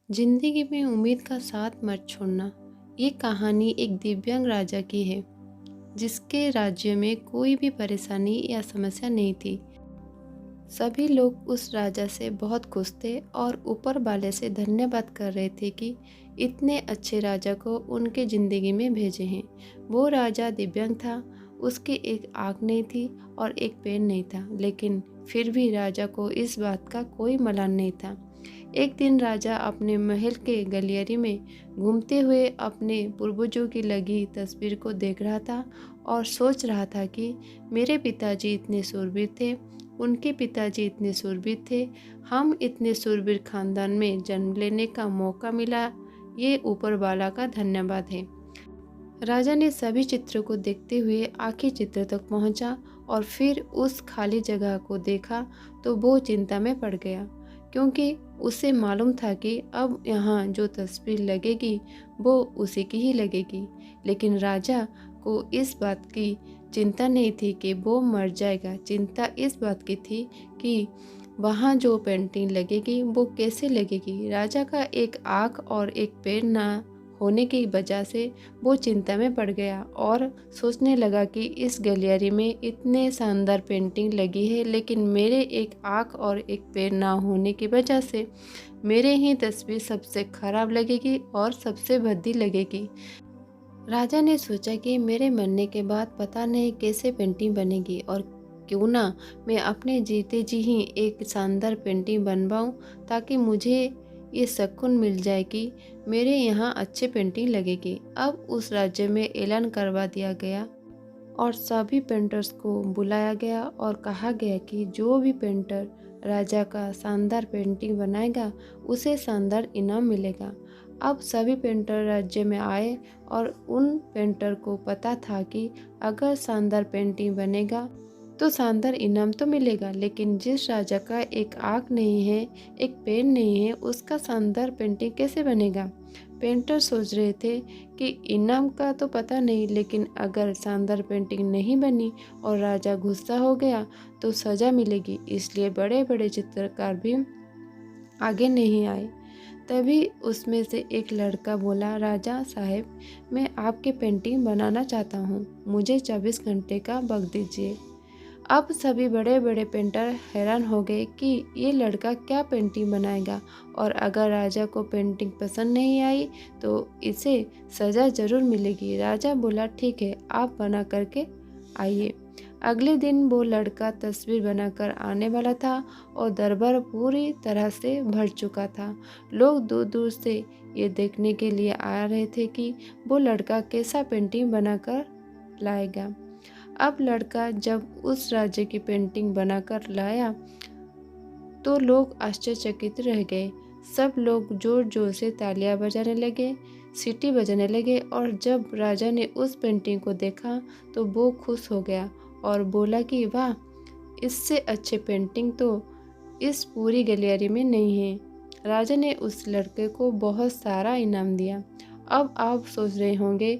जिंदगी में उम्मीद का साथ मत छोड़ना। ये कहानी एक दिव्यांग राजा की है जिसके राज्य में कोई भी परेशानी या समस्या नहीं थी। सभी लोग उस राजा से बहुत खुश थे और ऊपर वाले से धन्यवाद कर रहे थे कि इतने अच्छे राजा को उनके ज़िंदगी में भेजे हैं। वो राजा दिव्यांग था, उसकी एक आँख नहीं थी और एक पैर नहीं था, लेकिन फिर भी राजा को इस बात का कोई मलाल नहीं था। एक दिन राजा अपने महल के गलियारे में घूमते हुए अपने पूर्वजों की लगी तस्वीर को देख रहा था और सोच रहा था कि मेरे पिताजी इतने शूरवीर थे, उनके पिताजी इतने शूरवीर थे, हम इतने शूरवीर खानदान में जन्म लेने का मौका मिला, ये ऊपर वाला का धन्यवाद है। राजा ने सभी चित्रों को देखते हुए आखिरी चित्र तक पहुंचा और फिर उस खाली जगह को देखा तो वो चिंता में पड़ गया, क्योंकि उसे मालूम था कि अब यहाँ जो तस्वीर लगेगी वो उसी की ही लगेगी। लेकिन राजा को इस बात की चिंता नहीं थी कि वो मर जाएगा, चिंता इस बात की थी कि वहाँ जो पेंटिंग लगेगी वो कैसे लगेगी। राजा का एक आँख और एक पैर ना होने की वजह से वो चिंता में पड़ गया और सोचने लगा कि इस गलियारे में इतने शानदार पेंटिंग लगी है, लेकिन मेरे एक आँख और एक पैर ना होने की वजह से मेरे ही तस्वीर सबसे खराब लगेगी और सबसे भद्दी लगेगी। राजा ने सोचा कि मेरे मरने के बाद पता नहीं कैसे पेंटिंग बनेगी, और क्यों ना मैं अपने जीते जी ही एक शानदार पेंटिंग बनवाऊं, ताकि मुझे ये सुकून मिल जाए कि मेरे यहाँ अच्छी पेंटिंग लगेगी। अब उस राज्य में ऐलान करवा दिया गया और सभी पेंटर्स को बुलाया गया और कहा गया कि जो भी पेंटर राजा का शानदार पेंटिंग बनाएगा उसे शानदार इनाम मिलेगा। अब सभी पेंटर राज्य में आए और उन पेंटर को पता था कि अगर शानदार पेंटिंग बनेगा तो शानदार इनाम तो मिलेगा, लेकिन जिस राजा का एक आँख नहीं है, एक पैर नहीं है, उसका शानदार पेंटिंग कैसे बनेगा। पेंटर सोच रहे थे कि इनाम का तो पता नहीं, लेकिन अगर शानदार पेंटिंग नहीं बनी और राजा गुस्सा हो गया तो सज़ा मिलेगी, इसलिए बड़े बड़े चित्रकार भी आगे नहीं आए। तभी उसमें से एक लड़का बोला, राजा साहब, मैं आपकी पेंटिंग बनाना चाहता हूँ, मुझे 24 घंटे का वक्त दीजिए। अब सभी बड़े बड़े पेंटर हैरान हो गए कि ये लड़का क्या पेंटिंग बनाएगा, और अगर राजा को पेंटिंग पसंद नहीं आई तो इसे सज़ा ज़रूर मिलेगी। राजा बोला, ठीक है, आप बना करके आइए। अगले दिन वो लड़का तस्वीर बनाकर आने वाला था और दरबार पूरी तरह से भर चुका था। लोग दूर दूर से ये देखने के लिए आ रहे थे कि वो लड़का कैसा पेंटिंग बनाकर लाएगा। अब लड़का जब उस राज्य की पेंटिंग बनाकर लाया तो लोग आश्चर्यचकित रह गए। सब लोग जोर जोर से तालियां बजाने लगे, सीटी बजाने लगे, और जब राजा ने उस पेंटिंग को देखा तो वो खुश हो गया और बोला कि वाह, इससे अच्छे पेंटिंग तो इस पूरी गलियारे में नहीं है। राजा ने उस लड़के को बहुत सारा इनाम दिया। अब आप सोच रहे होंगे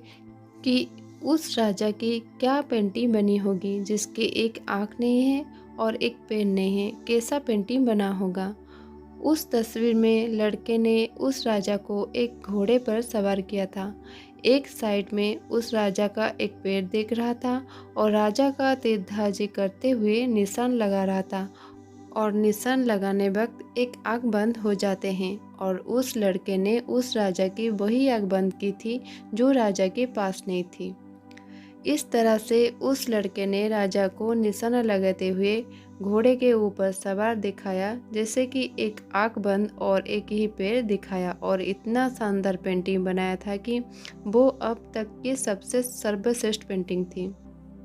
कि उस राजा की क्या पेंटिंग बनी होगी जिसके एक आँख नहीं है और एक पैर नहीं है, कैसा पेंटिंग बना होगा। उस तस्वीर में लड़के ने उस राजा को एक घोड़े पर सवार किया था। एक साइड में उस राजा का एक पैर दिख रहा था और राजा का तीरंदाजी करते हुए निशान लगा रहा था, और निशान लगाने वक्त एक आँख बंद हो जाते हैं, और उस लड़के ने उस राजा की वही आँख बंद की थी जो राजा के पास नहीं थी। इस तरह से उस लड़के ने राजा को निशाना लगाते हुए घोड़े के ऊपर सवार दिखाया, जैसे कि एक आंख बंद और एक ही पैर दिखाया, और इतना शानदार पेंटिंग बनाया था कि वो अब तक की सबसे सर्वश्रेष्ठ पेंटिंग थी।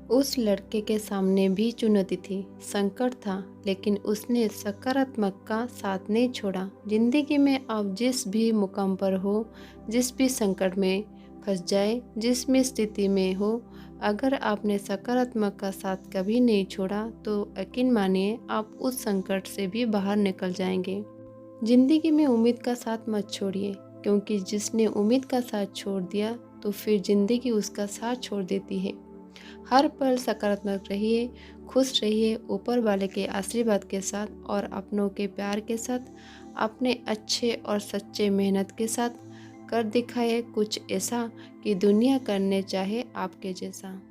उस लड़के के सामने भी चुनौती थी, संकट था, लेकिन उसने सकारात्मक का साथ नहीं छोड़ा। जिंदगी में आप जिस भी मुकाम पर हो, जिस भी संकट में फंस जाए, जिस भी स्थिति में हो, अगर आपने सकारात्मक का साथ कभी नहीं छोड़ा तो यकीन मानिए आप उस संकट से भी बाहर निकल जाएंगे। जिंदगी में उम्मीद का साथ मत छोड़िए, क्योंकि जिसने उम्मीद का साथ छोड़ दिया तो फिर जिंदगी उसका साथ छोड़ देती है। हर पल सकारात्मक रहिए, खुश रहिए, ऊपर वाले के आशीर्वाद के साथ और अपनों के प्यार के साथ। आपने अच्छे और सच्चे मेहनत के साथ कर दिखाया कुछ ऐसा कि दुनिया करने चाहे आपके जैसा।